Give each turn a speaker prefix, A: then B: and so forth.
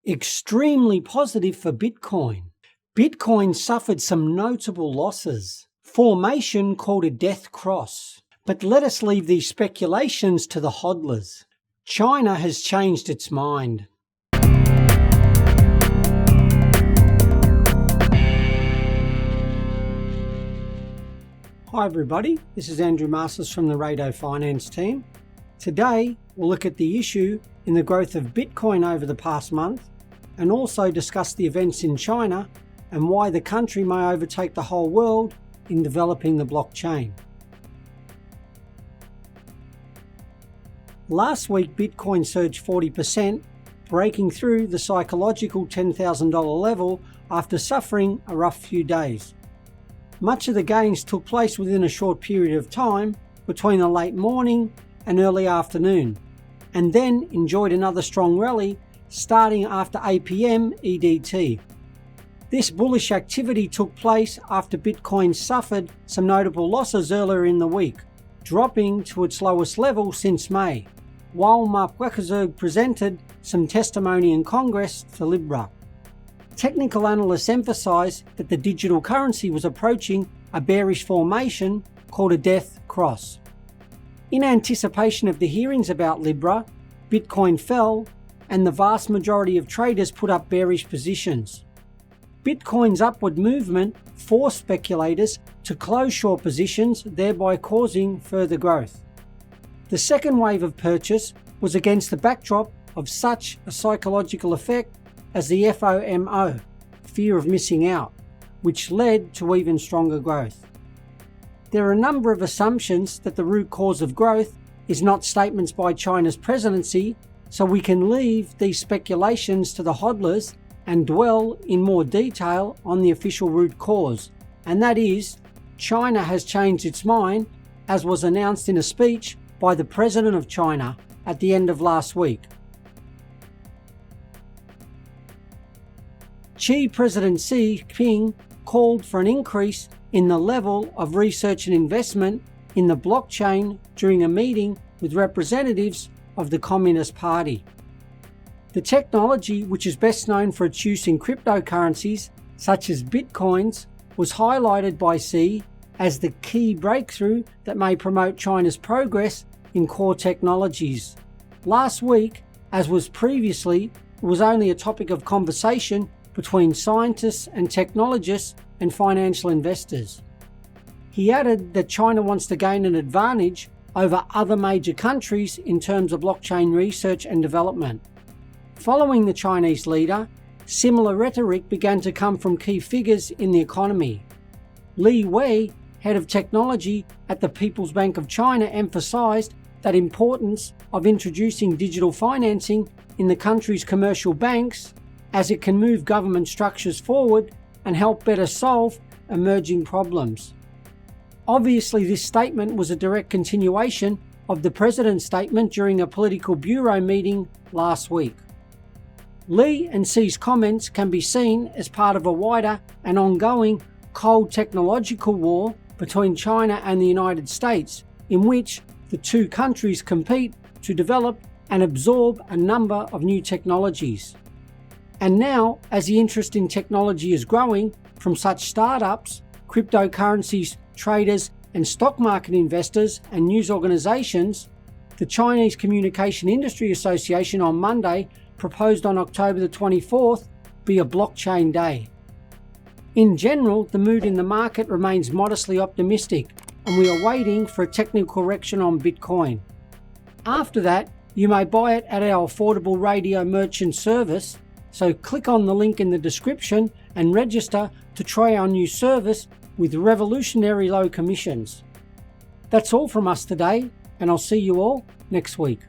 A: Extremely positive for Bitcoin. Bitcoin suffered some notable losses. Formation called a death cross. But let us leave these speculations to the hodlers. China has changed its mind. Hi everybody, this is Andrew Masters from the Raido Finance Team. Today we'll look at the issue in the growth of Bitcoin over the past month and also discuss the events in China and why the country may overtake the whole world in developing the blockchain. Last week Bitcoin surged 40%, breaking through the psychological $10,000 level after suffering a rough few days. Much of the gains took place within a short period of time between the late morning and early afternoon, and then enjoyed another strong rally starting after 8 PM EDT. This bullish activity took place after Bitcoin suffered some notable losses earlier in the week, dropping to its lowest level since May, while Mark Zuckerberg presented some testimony in Congress to Libra. Technical analysts emphasise that the digital currency was approaching a bearish formation called a death cross. In anticipation of the hearings about Libra, Bitcoin fell and the vast majority of traders put up bearish positions. Bitcoin's upward movement forced speculators to close short positions, thereby causing further growth. The second wave of purchase was against the backdrop of such a psychological effect as the FOMO, fear of missing out, which led to even stronger growth. There are a number of assumptions that the root cause of growth is not statements by China's presidency, so we can leave these speculations to the hodlers and dwell in more detail on the official root cause, and that is, China has changed its mind, as was announced in a speech by the President of China at the end of last week. President Xi Jinping called for an increase in the level of research and investment in the blockchain during a meeting with representatives of the Communist Party. The technology, which is best known for its use in cryptocurrencies such as Bitcoins, was highlighted by Xi as the key breakthrough that may promote China's progress in core technologies. Last week, as was previously, it was only a topic of conversation between scientists and technologists and financial investors. He added that China wants to gain an advantage over other major countries in terms of blockchain research and development. Following the Chinese leader, similar rhetoric began to come from key figures in the economy. Li Wei, head of technology at the People's Bank of China, emphasized the importance of introducing digital financing in the country's commercial banks, as it can move government structures forward and help better solve emerging problems. Obviously, this statement was a direct continuation of the president's statement during a political bureau meeting last week. Li and Xi's comments can be seen as part of a wider and ongoing cold technological war between China and the United States, in which the two countries compete to develop and absorb a number of new technologies. And now, as the interest in technology is growing from such startups, cryptocurrencies, traders and stock market investors and news organizations, the Chinese Communication Industry Association on Monday proposed on October the 24th be a blockchain day. In general, the mood in the market remains modestly optimistic, and we are waiting for a technical correction on Bitcoin. After that, you may buy it at our affordable radio merchant service, so click on the link in the description and register to try our new service with revolutionary low commissions. That's all from us today, and I'll see you all next week.